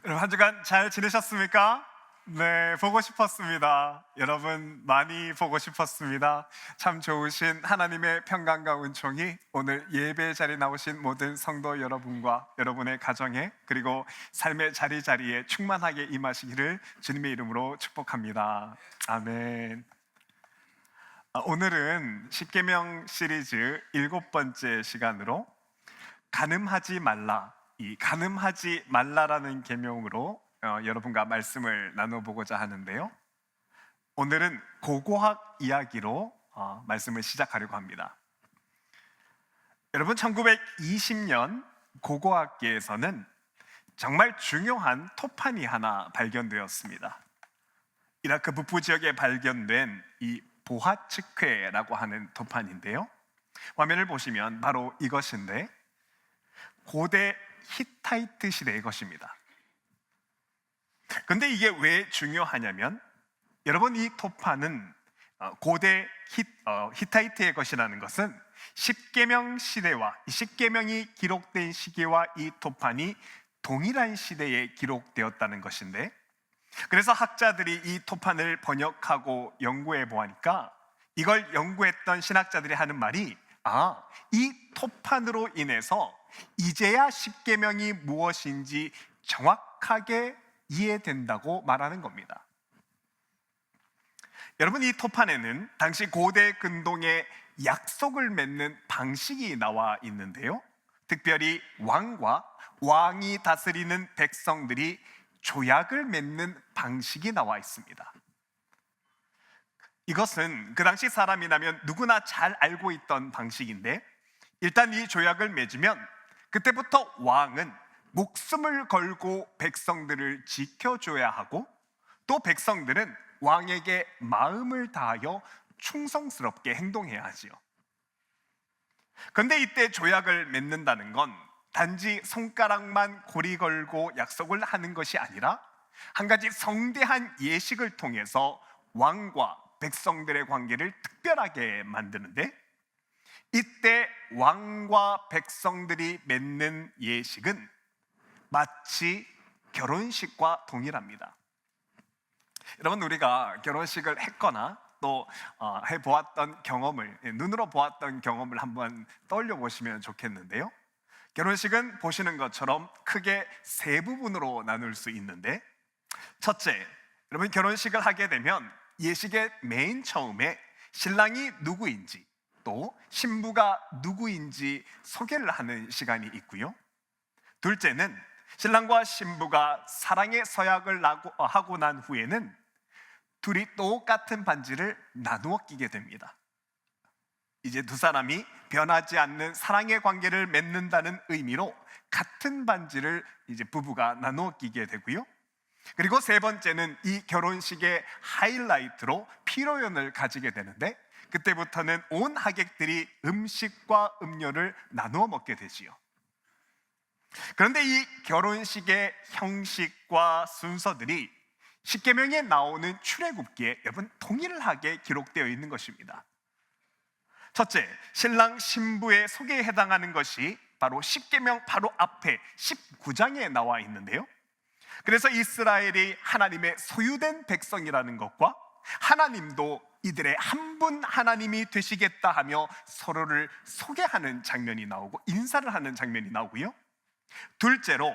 여러분 한 주간 잘 지내셨습니까? 네, 보고 싶었습니다. 여러분 많이 보고 싶었습니다. 참 좋으신 하나님의 평강과 은총이 오늘 예배 자리에 나오신 모든 성도 여러분과 여러분의 가정에 그리고 삶의 자리자리에 충만하게 임하시기를 주님의 이름으로 축복합니다. 아멘. 오늘은 십계명 시리즈 7번째 시간으로 간음하지 말라, 이 간음하지 말라라는 계명으로 여러분과 말씀을 나눠보고자 하는데요. 오늘은 고고학 이야기로 말씀을 시작하려고 합니다. 여러분, 1920년 고고학계에서는 정말 중요한 토판이 하나 발견되었습니다. 이라크 북부 지역에 발견된 이 보하츠크회라고 하는 토판인데요. 화면을 보시면 바로 이것인데 고대 히타이트 시대의 것입니다. 그런데 이게 왜 중요하냐면, 여러분, 이 토판은 고대 히타이트의 것이라는 것은 십계명 시대와 이 십계명이 기록된 시기와 이 토판이 동일한 시대에 기록되었다는 것인데, 그래서 학자들이 이 토판을 번역하고 연구해 보니까 이걸 연구했던 신학자들이 하는 말이, 이 토판으로 인해서 이제야 십계명이 무엇인지 정확하게 이해된다고 말하는 겁니다. 여러분, 이 토판에는 당시 고대 근동의 약속을 맺는 방식이 나와 있는데요. 특별히 왕과 왕이 다스리는 백성들이 조약을 맺는 방식이 나와 있습니다. 이것은 그 당시 사람이라면 누구나 잘 알고 있던 방식인데, 일단 이 조약을 맺으면 그때부터 왕은 목숨을 걸고 백성들을 지켜줘야 하고, 또 백성들은 왕에게 마음을 다하여 충성스럽게 행동해야 하지요. 그런데 이때 조약을 맺는다는 건 단지 손가락만 고리 걸고 약속을 하는 것이 아니라 한 가지 성대한 예식을 통해서 왕과 백성들의 관계를 특별하게 만드는데, 이때 왕과 백성들이 맺는 예식은 마치 결혼식과 동일합니다. 여러분, 우리가 결혼식을 했거나 또 해보았던 경험을, 눈으로 보았던 경험을 한번 떠올려 보시면 좋겠는데요. 결혼식은 보시는 것처럼 크게 세 부분으로 나눌 수 있는데, 첫째, 여러분, 결혼식을 하게 되면 예식의 맨 처음에 신랑이 누구인지 또 신부가 누구인지 소개를 하는 시간이 있고요. 둘째는 신랑과 신부가 사랑의 서약을 하고 난 후에는 둘이 똑같은 반지를 나누어 끼게 됩니다. 이제 두 사람이 변하지 않는 사랑의 관계를 맺는다는 의미로 같은 반지를 이제 부부가 나누어 끼게 되고요. 그리고 세 번째는 이 결혼식의 하이라이트로 피로연을 가지게 되는데, 그때부터는 온 하객들이 음식과 음료를 나누어 먹게 되지요. 그런데 이 결혼식의 형식과 순서들이 십계명에 나오는 출애굽기에 여러분 동일하게 기록되어 있는 것입니다. 첫째, 신랑 신부의 소개에 해당하는 것이 바로 십계명 바로 앞에 19장에 나와 있는데요. 그래서 이스라엘이 하나님의 소유된 백성이라는 것과 하나님도 이들의 한 분 하나님이 되시겠다 하며 서로를 소개하는 장면이 나오고 인사를 하는 장면이 나오고요. 둘째로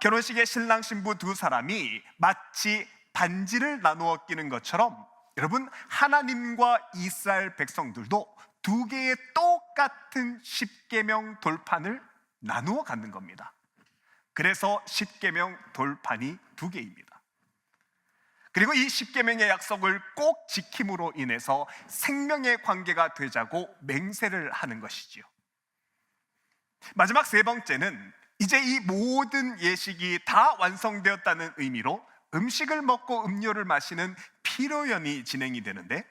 결혼식의 신랑 신부 두 사람이 마치 반지를 나누어 끼는 것처럼 여러분, 하나님과 이스라엘 백성들도 두 개의 똑같은 십계명 돌판을 나누어 갖는 겁니다. 그래서 십계명 돌판이 두 개입니다. 그리고 이 십계명의 약속을 꼭 지킴으로 인해서 생명의 관계가 되자고 맹세를 하는 것이지요. 마지막 세 번째는 이제 이 모든 예식이 다 완성되었다는 의미로 음식을 먹고 음료를 마시는 피로연이 진행이 되는데,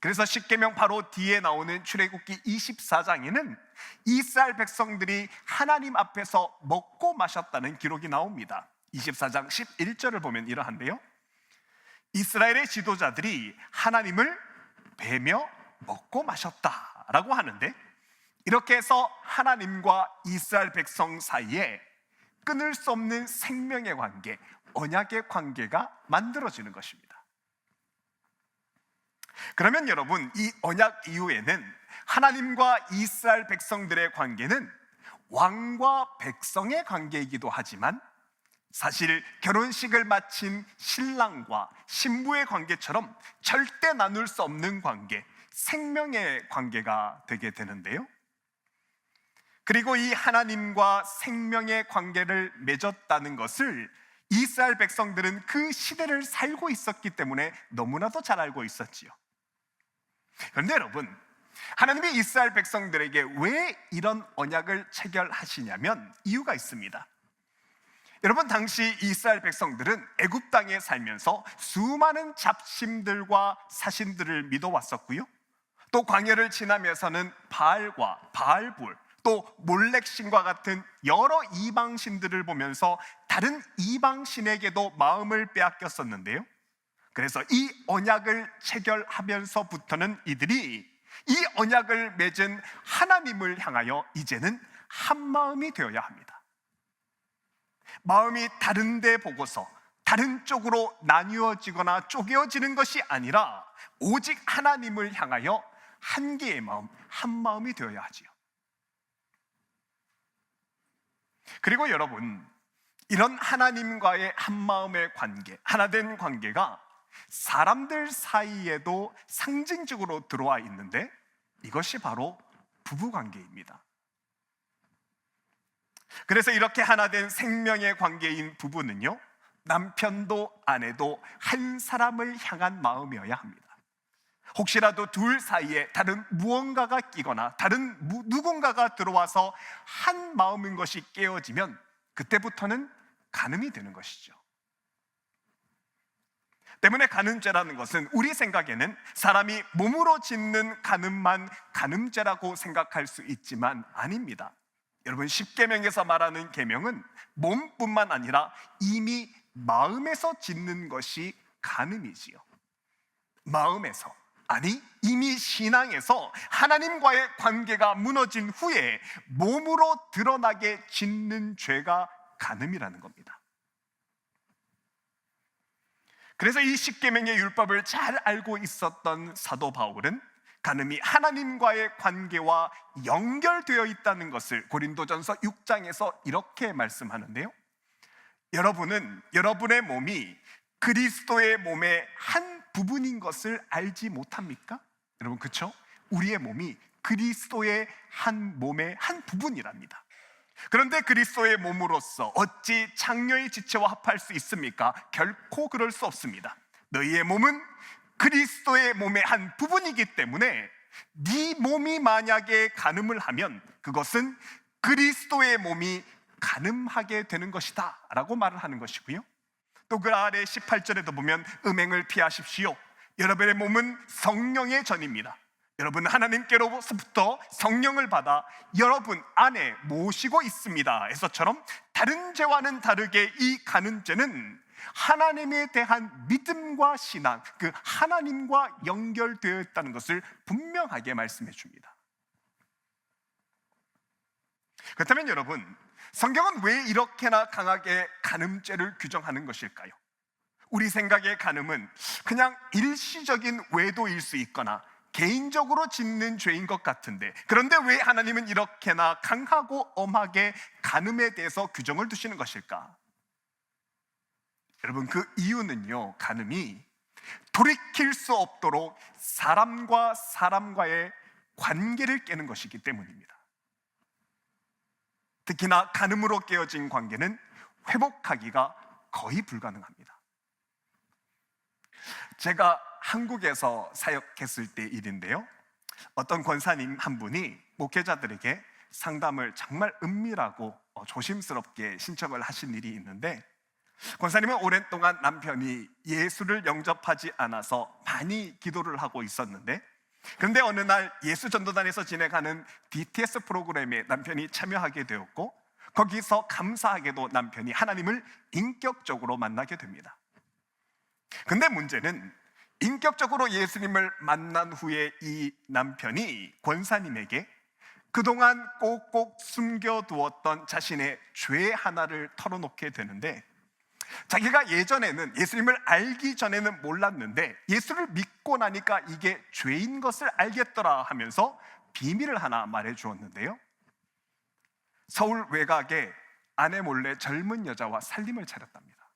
그래서 십계명 바로 뒤에 나오는 출애굽기 24장에는 이스라엘 백성들이 하나님 앞에서 먹고 마셨다는 기록이 나옵니다. 24장 11절을 보면 이러한데요. 이스라엘의 지도자들이 하나님을 뵈며 먹고 마셨다라고 하는데, 이렇게 해서 하나님과 이스라엘 백성 사이에 끊을 수 없는 생명의 관계, 언약의 관계가 만들어지는 것입니다. 그러면 여러분, 이 언약 이후에는 하나님과 이스라엘 백성들의 관계는 왕과 백성의 관계이기도 하지만 사실 결혼식을 마친 신랑과 신부의 관계처럼 절대 나눌 수 없는 관계, 생명의 관계가 되게 되는데요. 그리고 이 하나님과 생명의 관계를 맺었다는 것을 이스라엘 백성들은 그 시대를 살고 있었기 때문에 너무나도 잘 알고 있었지요. 그런데 여러분, 하나님이 이스라엘 백성들에게 왜 이런 언약을 체결하시냐면 이유가 있습니다. 여러분, 당시 이스라엘 백성들은 애굽 땅에 살면서 수많은 잡신들과 사신들을 믿어왔었고요, 또 광야를 지나면서는 바알과 바알불, 또 몰렉신과 같은 여러 이방신들을 보면서 다른 이방신에게도 마음을 빼앗겼었는데요. 그래서 이 언약을 체결하면서부터는 이들이 이 언약을 맺은 하나님을 향하여 이제는 한 마음이 되어야 합니다. 마음이 다른 데 보고서 다른 쪽으로 나뉘어지거나 쪼개어지는 것이 아니라 오직 하나님을 향하여 한 개의 마음, 한 마음이 되어야 하지요. 그리고 여러분, 이런 하나님과의 한 마음의 관계, 하나된 관계가 사람들 사이에도 상징적으로 들어와 있는데 이것이 바로 부부관계입니다. 그래서 이렇게 하나된 생명의 관계인 부부는요, 남편도 아내도 한 사람을 향한 마음이어야 합니다. 혹시라도 둘 사이에 다른 무언가가 끼거나 다른 누군가가 들어와서 한 마음인 것이 깨어지면 그때부터는 간음이 되는 것이죠. 때문에 간음죄라는 것은 우리 생각에는 사람이 몸으로 짓는 간음만 간음죄라고 생각할 수 있지만 아닙니다. 여러분, 십계명에서 말하는 계명은 몸뿐만 아니라 이미 마음에서 짓는 것이 간음이지요. 마음에서, 아니 이미 신앙에서 하나님과의 관계가 무너진 후에 몸으로 드러나게 짓는 죄가 간음이라는 겁니다. 그래서 이 십계명의 율법을 잘 알고 있었던 사도 바울은 간음이 하나님과의 관계와 연결되어 있다는 것을 고린도전서 6장에서 이렇게 말씀하는데요. 여러분은 여러분의 몸이 그리스도의 몸의 한 부분인 것을 알지 못합니까? 여러분, 그렇죠? 우리의 몸이 그리스도의 한 몸의 한 부분이랍니다. 그런데 그리스도의 몸으로서 어찌 창녀의 지체와 합할 수 있습니까? 결코 그럴 수 없습니다. 너희의 몸은 그리스도의 몸의 한 부분이기 때문에 네 몸이 만약에 간음을 하면 그것은 그리스도의 몸이 간음하게 되는 것이다 라고 말을 하는 것이고요, 또 그 아래 18절에도 보면 음행을 피하십시오. 여러분의 몸은 성령의 전입니다. 여러분 하나님께로부터 성령을 받아 여러분 안에 모시고 있습니다 에서처럼 다른 죄와는 다르게 이 간음죄는 하나님에 대한 믿음과 신앙, 그 하나님과 연결되어 있다는 것을 분명하게 말씀해 줍니다. 그렇다면 여러분, 성경은 왜 이렇게나 강하게 간음죄를 규정하는 것일까요? 우리 생각의 간음은 그냥 일시적인 외도일 수 있거나 개인적으로 짓는 죄인 것 같은데, 그런데 왜 하나님은 이렇게나 강하고 엄하게 간음에 대해서 규정을 두시는 것일까? 여러분, 그 이유는요, 간음이 돌이킬 수 없도록 사람과 사람과의 관계를 깨는 것이기 때문입니다. 특히나 간음으로 깨어진 관계는 회복하기가 거의 불가능합니다. 제가 한국에서 사역했을 때 일인데요, 어떤 권사님 한 분이 목회자들에게 상담을 정말 은밀하고 조심스럽게 신청을 하신 일이 있는데, 권사님은 오랜 동안 남편이 예수를 영접하지 않아서 많이 기도를 하고 있었는데, 그런데 어느 날 예수전도단에서 진행하는 DTS 프로그램에 남편이 참여하게 되었고, 거기서 감사하게도 남편이 하나님을 인격적으로 만나게 됩니다. 근데 문제는 인격적으로 예수님을 만난 후에 이 남편이 권사님에게 그동안 꼭꼭 숨겨두었던 자신의 죄 하나를 털어놓게 되는데, 자기가 예전에는 예수님을 알기 전에는 몰랐는데 예수를 믿고 나니까 이게 죄인 것을 알겠더라 하면서 비밀을 하나 말해 주었는데요, 서울 외곽에 아내 몰래 젊은 여자와 살림을 차렸답니다.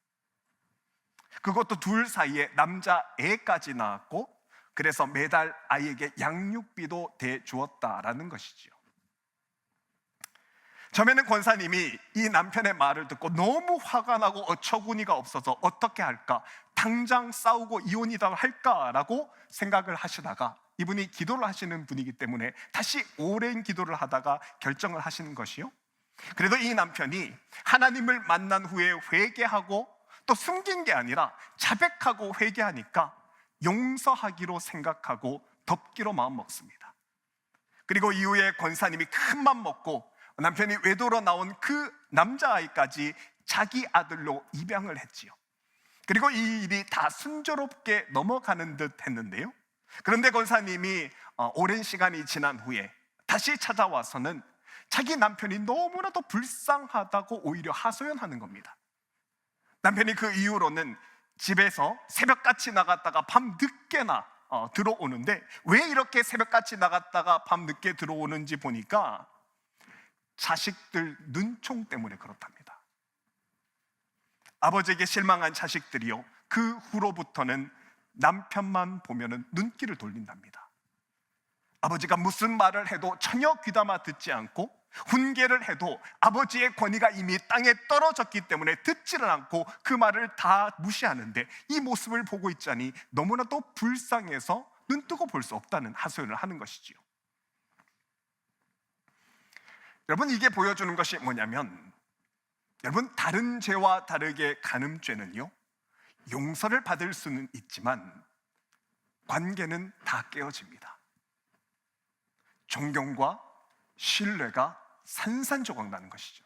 그것도 둘 사이에 남자 애까지 낳았고, 그래서 매달 아이에게 양육비도 대주었다라는 것이지요. 처음에는 권사님이 이 남편의 말을 듣고 너무 화가 나고 어처구니가 없어서 어떻게 할까, 당장 싸우고 이혼이다 할까라고 생각을 하시다가, 이분이 기도를 하시는 분이기 때문에 다시 오랜 기도를 하다가 결정을 하시는 것이요, 그래도 이 남편이 하나님을 만난 후에 회개하고 또 숨긴 게 아니라 자백하고 회개하니까 용서하기로 생각하고 덮기로 마음 먹습니다. 그리고 이후에 권사님이 큰 맘 먹고 남편이 외도로 나온 그 남자아이까지 자기 아들로 입양을 했지요. 그리고 이 일이 다 순조롭게 넘어가는 듯 했는데요, 그런데 권사님이 오랜 시간이 지난 후에 다시 찾아와서는 자기 남편이 너무나도 불쌍하다고 오히려 하소연하는 겁니다. 남편이 그 이후로는 집에서 새벽같이 나갔다가 밤 늦게나 들어오는데, 왜 이렇게 새벽같이 나갔다가 밤 늦게 들어오는지 보니까 자식들 눈총 때문에 그렇답니다. 아버지에게 실망한 자식들이요, 그 후로부터는 남편만 보면은 눈길을 돌린답니다. 아버지가 무슨 말을 해도 전혀 귀담아 듣지 않고, 훈계를 해도 아버지의 권위가 이미 땅에 떨어졌기 때문에 듣지를 않고 그 말을 다 무시하는데, 이 모습을 보고 있자니 너무나도 불쌍해서 눈뜨고 볼 수 없다는 하소연을 하는 것이지요. 여러분, 이게 보여주는 것이 뭐냐면, 여러분, 다른 죄와 다르게 간음죄는요, 용서를 받을 수는 있지만 관계는 다 깨어집니다. 존경과 신뢰가 산산조각 나는 것이죠.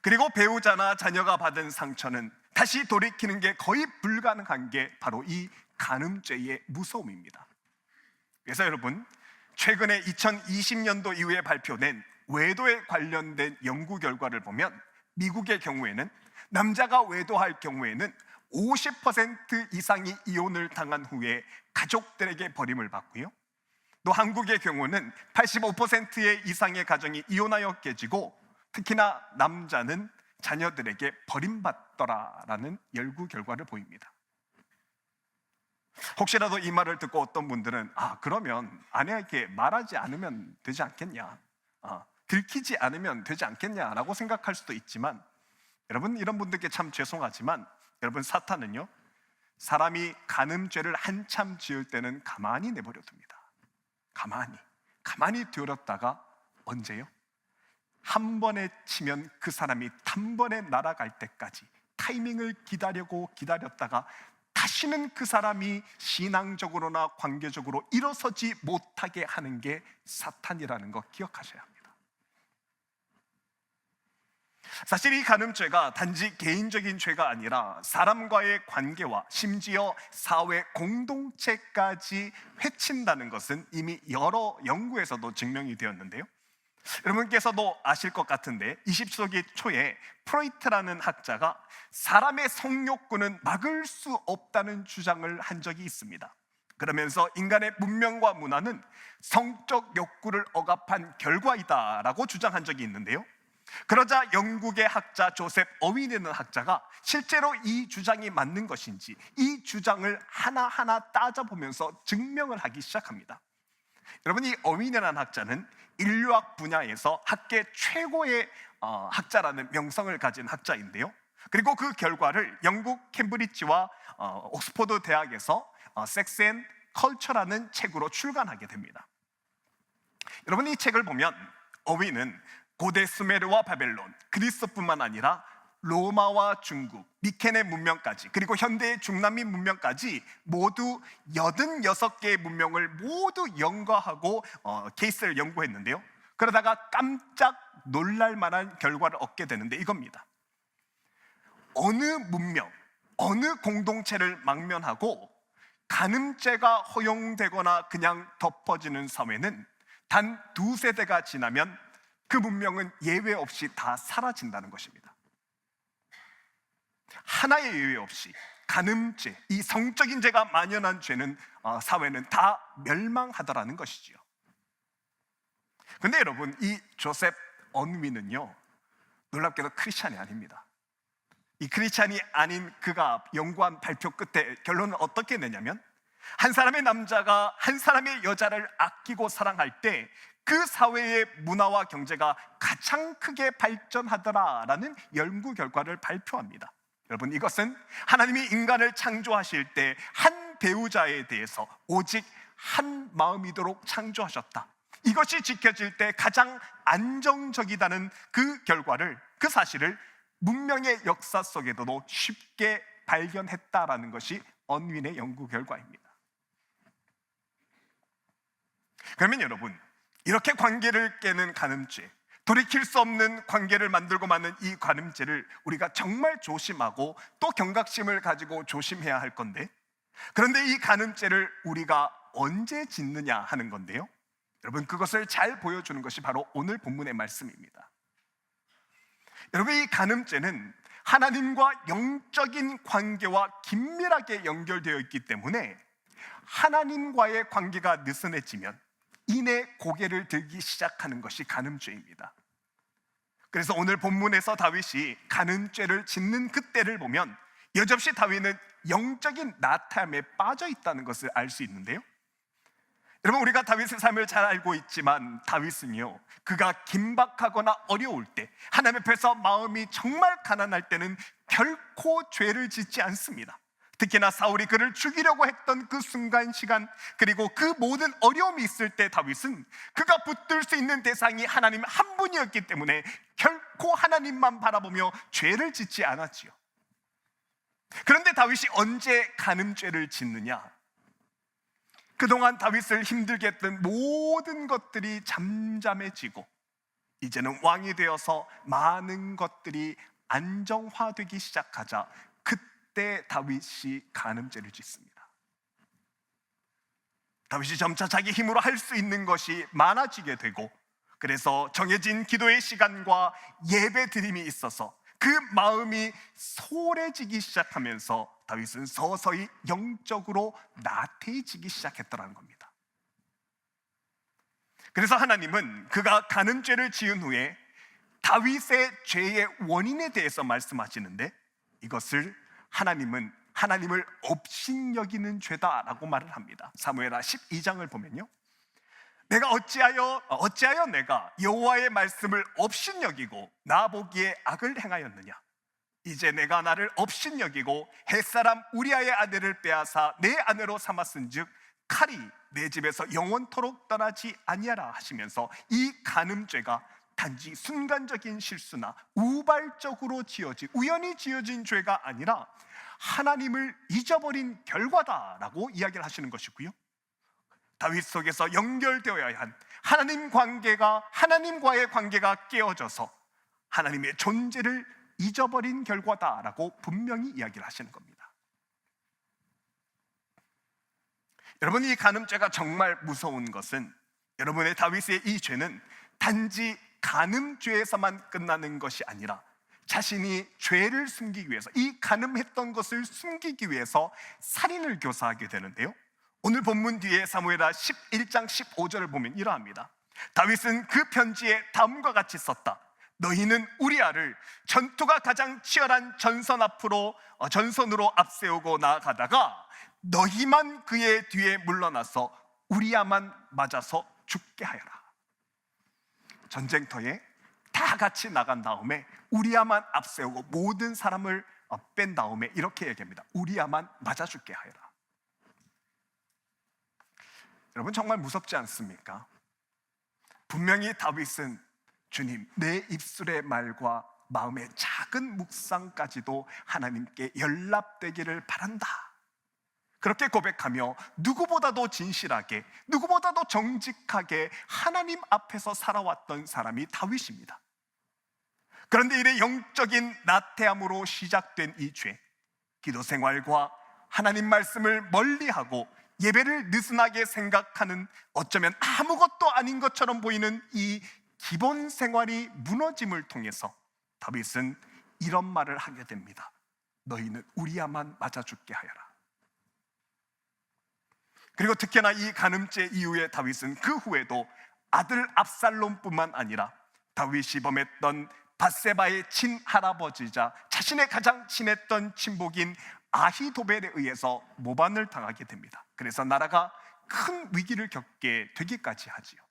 그리고 배우자나 자녀가 받은 상처는 다시 돌이키는 게 거의 불가능한 게 바로 이 간음죄의 무서움입니다. 그래서 여러분, 최근에 2020년도 이후에 발표된 외도에 관련된 연구 결과를 보면, 미국의 경우에는 남자가 외도할 경우에는 50% 이상이 이혼을 당한 후에 가족들에게 버림을 받고요, 또 한국의 경우는 85% 이상의 가정이 이혼하여 깨지고, 특히나 남자는 자녀들에게 버림받더라라는 연구 결과를 보입니다. 혹시라도 이 말을 듣고 어떤 분들은 그러면 아내에게 말하지 않으면 되지 않겠냐, 들키지 않으면 되지 않겠냐라고 생각할 수도 있지만, 여러분, 이런 분들께 참 죄송하지만, 여러분, 사탄은요, 사람이 간음죄를 한참 지을 때는 가만히 내버려 둡니다. 가만히 두었다가 언제요? 한 번에 치면 그 사람이 단번에 날아갈 때까지 타이밍을 기다렸다가 다시는 그 사람이 신앙적으로나 관계적으로 일어서지 못하게 하는 게 사탄이라는 거 기억하셔야 합니다. 사실 이 간음죄가 단지 개인적인 죄가 아니라 사람과의 관계와 심지어 사회 공동체까지 해친다는 것은 이미 여러 연구에서도 증명이 되었는데요, 여러분께서도 아실 것 같은데 20세기 초에 프로이트라는 학자가 사람의 성욕구는 막을 수 없다는 주장을 한 적이 있습니다. 그러면서 인간의 문명과 문화는 성적 욕구를 억압한 결과이다라고 주장한 적이 있는데요, 그러자 영국의 학자 조셉 어윈이라는 학자가 실제로 이 주장이 맞는 것인지 이 주장을 하나하나 따져보면서 증명을 하기 시작합니다. 여러분, 이 어윈이라는 학자는 인류학 분야에서 학계 최고의 학자라는 명성을 가진 학자인데요, 그리고 그 결과를 영국 캠브리지와 옥스퍼드 대학에서 섹스 앤 컬처라는 책으로 출간하게 됩니다. 여러분, 이 책을 보면 어윈은 고대 수메르와 바벨론, 그리스뿐만 아니라 로마와 중국, 미케네 문명까지, 그리고 현대의 중남미 문명까지 모두 86개의 문명을 모두 연구하고 케이스를 연구했는데요, 그러다가 깜짝 놀랄 만한 결과를 얻게 되는데 이겁니다. 어느 문명, 어느 공동체를 망면하고 간음죄가 허용되거나 그냥 덮어지는 사회는 단 2세대가 지나면 그 문명은 예외 없이 다 사라진다는 것입니다. 하나의 예외 없이 간음죄, 이 성적인 죄가 만연한 죄는 사회는 다 멸망하더라는 것이지요. 근데 여러분, 이 조셉 언위는요, 놀랍게도 크리스찬이 아닙니다. 이 크리스찬이 아닌 그가 연구한 발표 끝에 결론은 어떻게 내냐면, 한 사람의 남자가 한 사람의 여자를 아끼고 사랑할 때 그 사회의 문화와 경제가 가장 크게 발전하더라라는 연구 결과를 발표합니다. 여러분, 이것은 하나님이 인간을 창조하실 때 한 배우자에 대해서 오직 한 마음이도록 창조하셨다, 이것이 지켜질 때 가장 안정적이다는 그 결과를, 그 사실을 문명의 역사 속에서도 쉽게 발견했다라는 것이 언윈의 연구 결과입니다. 그러면 여러분, 이렇게 관계를 깨는 간음죄, 돌이킬 수 없는 관계를 만들고 마는 이 간음죄를 우리가 정말 조심하고 또 경각심을 가지고 조심해야 할 건데, 그런데 이 간음죄를 우리가 언제 짓느냐 하는 건데요, 여러분, 그것을 잘 보여주는 것이 바로 오늘 본문의 말씀입니다. 여러분, 이 간음죄는 하나님과 영적인 관계와 긴밀하게 연결되어 있기 때문에 하나님과의 관계가 느슨해지면 이내 고개를 들기 시작하는 것이 간음죄입니다. 그래서 오늘 본문에서 다윗이 간음죄를 짓는 그때를 보면 여지없이 다윗은 영적인 나태함에 빠져 있다는 것을 알 수 있는데요, 여러분, 우리가 다윗의 삶을 잘 알고 있지만 다윗은요, 그가 긴박하거나 어려울 때, 하나님 앞에서 마음이 정말 가난할 때는 결코 죄를 짓지 않습니다. 특히나 사울이 그를 죽이려고 했던 그 순간 시간, 그리고 그 모든 어려움이 있을 때 다윗은 그가 붙들 수 있는 대상이 하나님 한 분이었기 때문에 결코 하나님만 바라보며 죄를 짓지 않았지요. 그런데 다윗이 언제 간음죄를 짓느냐? 그동안 다윗을 힘들게 했던 모든 것들이 잠잠해지고 이제는 왕이 되어서 많은 것들이 안정화되기 시작하자 그때 다윗이 간음죄를 짓습니다. 다윗이 점차 자기 힘으로 할 수 있는 것이 많아지게 되고, 그래서 정해진 기도의 시간과 예배 드림이 있어서 그 마음이 소홀해지기 시작하면서 다윗은 서서히 영적으로 나태해지기 시작했더라는 겁니다. 그래서 하나님은 그가 간음죄를 지은 후에 다윗의 죄의 원인에 대해서 말씀하시는데, 이것을 하나님은 하나님을 업신여기는 죄다라고 말을 합니다. 사무엘하 12장을 보면요, 내가 어찌하여 내가 여호와의 말씀을 업신여기고 나보기에 악을 행하였느냐? 이제 내가 나를 업신여기고 햇사람 우리아의 아내를 빼앗아 내 아내로 삼았은즉 칼이 내 집에서 영원토록 떠나지 아니하라 하시면서, 이 간음죄가 단지 순간적인 실수나 우발적으로 우연히 지어진 죄가 아니라 하나님을 잊어버린 결과다라고 이야기를 하시는 것이고요, 다윗 속에서 연결되어야 한 하나님과의 관계가 깨어져서 하나님의 존재를 잊어버린 결과다라고 분명히 이야기를 하시는 겁니다. 여러분, 이 간음죄가 정말 무서운 것은, 여러분의 다윗의 이 죄는 단지 간음죄에서만 끝나는 것이 아니라 자신이 죄를 숨기기 위해서, 이 간음했던 것을 숨기기 위해서 살인을 교사하게 되는데요, 오늘 본문 뒤에 사무엘하 11장 15절을 보면 이러합니다. 다윗은 그 편지에 다음과 같이 썼다. 너희는 우리아를 전투가 가장 치열한 전선으로 앞세우고 나아가다가 너희만 그의 뒤에 물러나서 우리아만 맞아서 죽게 하여라. 전쟁터에 다 같이 나간 다음에 우리아만 앞세우고 모든 사람을 뺀 다음에 이렇게 얘기합니다. 우리아만 맞아 죽게 하여라. 여러분, 정말 무섭지 않습니까? 분명히 다윗은 주님, 내 입술의 말과 마음의 작은 묵상까지도 하나님께 연락되기를 바란다, 그렇게 고백하며 누구보다도 진실하게, 누구보다도 정직하게 하나님 앞에서 살아왔던 사람이 다윗입니다. 그런데 이래 영적인 나태함으로 시작된 이 죄, 기도 생활과 하나님 말씀을 멀리하고 예배를 느슨하게 생각하는, 어쩌면 아무것도 아닌 것처럼 보이는 이 기본 생활이 무너짐을 통해서 다윗은 이런 말을 하게 됩니다. 너희는 우리야만 맞아 죽게 하여라. 그리고 특히나 이 간음죄 이후에 다윗은 그 후에도 아들 압살롬뿐만 아니라 다윗이 범했던 밧세바의 친할아버지자 자신의 가장 친했던 친복인 아히도벨에 의해서 모반을 당하게 됩니다. 그래서 나라가 큰 위기를 겪게 되기까지 하지요.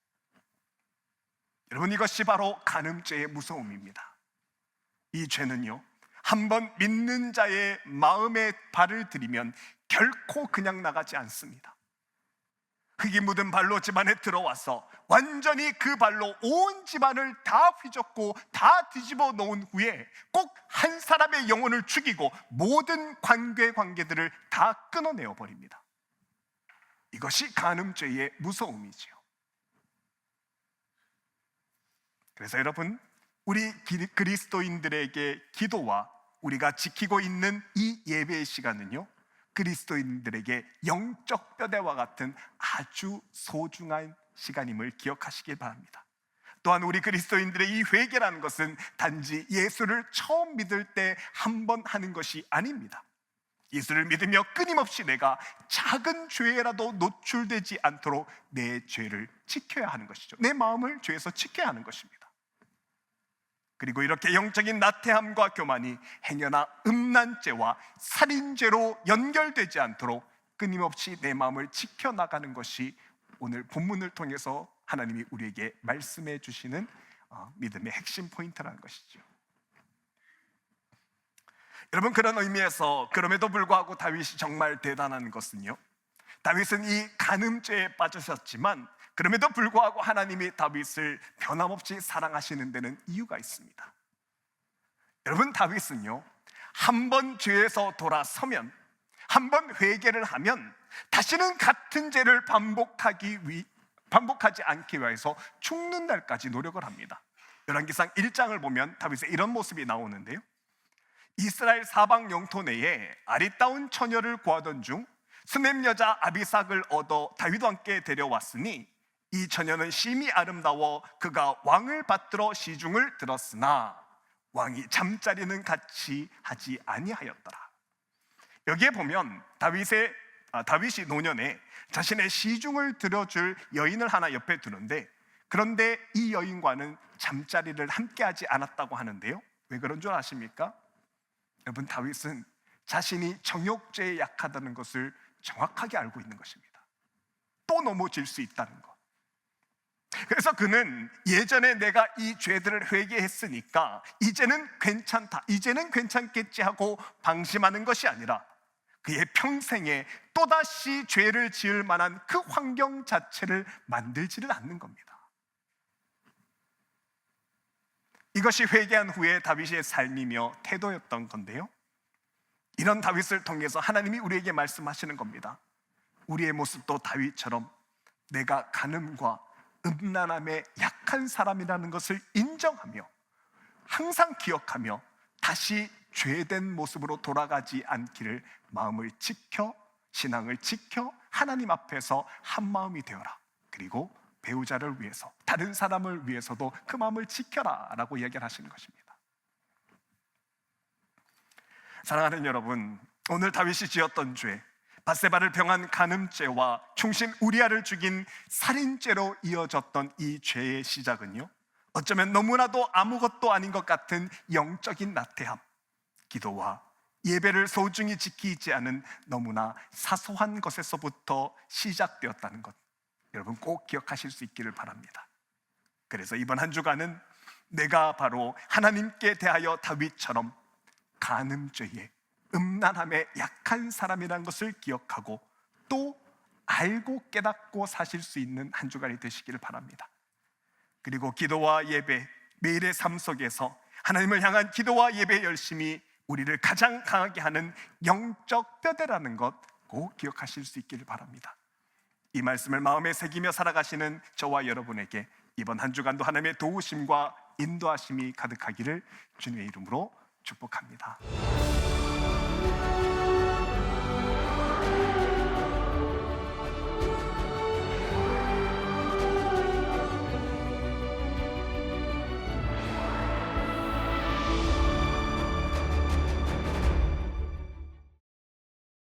여러분, 이것이 바로 간음죄의 무서움입니다. 이 죄는요, 한번 믿는 자의 마음에 발을 들이면 결코 그냥 나가지 않습니다. 흙이 묻은 발로 집안에 들어와서 완전히 그 발로 온 집안을 다 휘젓고 다 뒤집어 놓은 후에 꼭 한 사람의 영혼을 죽이고 모든 관계들을 다 끊어내어 버립니다. 이것이 간음죄의 무서움이지요. 그래서 여러분, 우리 그리스도인들에게 기도와 우리가 지키고 있는 이 예배의 시간은요, 그리스도인들에게 영적 뼈대와 같은 아주 소중한 시간임을 기억하시길 바랍니다. 또한 우리 그리스도인들의 이 회개라는 것은 단지 예수를 처음 믿을 때 한 번 하는 것이 아닙니다. 예수를 믿으며 끊임없이 내가 작은 죄라도 노출되지 않도록 내 죄를 지켜야 하는 것이죠. 내 마음을 죄에서 지켜야 하는 것입니다. 그리고 이렇게 영적인 나태함과 교만이 행여나 음란죄와 살인죄로 연결되지 않도록 끊임없이 내 마음을 지켜나가는 것이 오늘 본문을 통해서 하나님이 우리에게 말씀해 주시는 믿음의 핵심 포인트라는 것이죠. 여러분, 그런 의미에서 그럼에도 불구하고 다윗이 정말 대단한 것은요, 다윗은 이 간음죄에 빠지셨지만 그럼에도 불구하고 하나님이 다윗을 변함없이 사랑하시는 데는 이유가 있습니다. 여러분, 다윗은요, 한 번 죄에서 돌아서면, 한 번 회개를 하면 다시는 같은 죄를 반복하지 않기 위해서 죽는 날까지 노력을 합니다. 열왕기상 1장을 보면 다윗의 이런 모습이 나오는데요, 이스라엘 사방 영토 내에 아리따운 처녀를 구하던 중 스넴 여자 아비삭을 얻어 다윗과 함께 데려왔으니 이 처녀는 심히 아름다워 그가 왕을 받들어 시중을 들었으나 왕이 잠자리는 같이 하지 아니하였더라. 여기에 보면 다윗이 노년에 자신의 시중을 들어줄 여인을 하나 옆에 두는데, 그런데 이 여인과는 잠자리를 함께하지 않았다고 하는데요, 왜 그런 줄 아십니까? 여러분, 다윗은 자신이 정욕죄에 약하다는 것을 정확하게 알고 있는 것입니다. 또 넘어질 수 있다는 것. 그래서 그는 예전에 내가 이 죄들을 회개했으니까 이제는 괜찮다, 이제는 괜찮겠지 하고 방심하는 것이 아니라 그의 평생에 또다시 죄를 지을 만한 그 환경 자체를 만들지를 않는 겁니다. 이것이 회개한 후에 다윗의 삶이며 태도였던 건데요, 이런 다윗을 통해서 하나님이 우리에게 말씀하시는 겁니다. 우리의 모습도 다윗처럼 내가 간음과 음란함에 약한 사람이라는 것을 인정하며 항상 기억하며 다시 죄된 모습으로 돌아가지 않기를 마음을 지켜, 신앙을 지켜 하나님 앞에서 한 마음이 되어라. 그리고 배우자를 위해서, 다른 사람을 위해서도 그 마음을 지켜라 라고 이야기를 하시는 것입니다. 사랑하는 여러분, 오늘 다윗이 지었던 죄, 밧세바를 병한 간음죄와 충신 우리아를 죽인 살인죄로 이어졌던 이 죄의 시작은요, 어쩌면 너무나도 아무것도 아닌 것 같은 영적인 나태함, 기도와 예배를 소중히 지키지 않은 너무나 사소한 것에서부터 시작되었다는 것, 여러분 꼭 기억하실 수 있기를 바랍니다. 그래서 이번 한 주간은 내가 바로 하나님께 대하여 다윗처럼 간음죄에, 음란함에 약한 사람이라는 것을 기억하고 또 알고 깨닫고 사실 수 있는 한 주간이 되시기를 바랍니다. 그리고 기도와 예배, 매일의 삶 속에서 하나님을 향한 기도와 예배 열심히 우리를 가장 강하게 하는 영적 뼈대라는 것 꼭 기억하실 수 있기를 바랍니다. 이 말씀을 마음에 새기며 살아가시는 저와 여러분에게 이번 한 주간도 하나님의 도우심과 인도하심이 가득하기를 주님의 이름으로 축복합니다.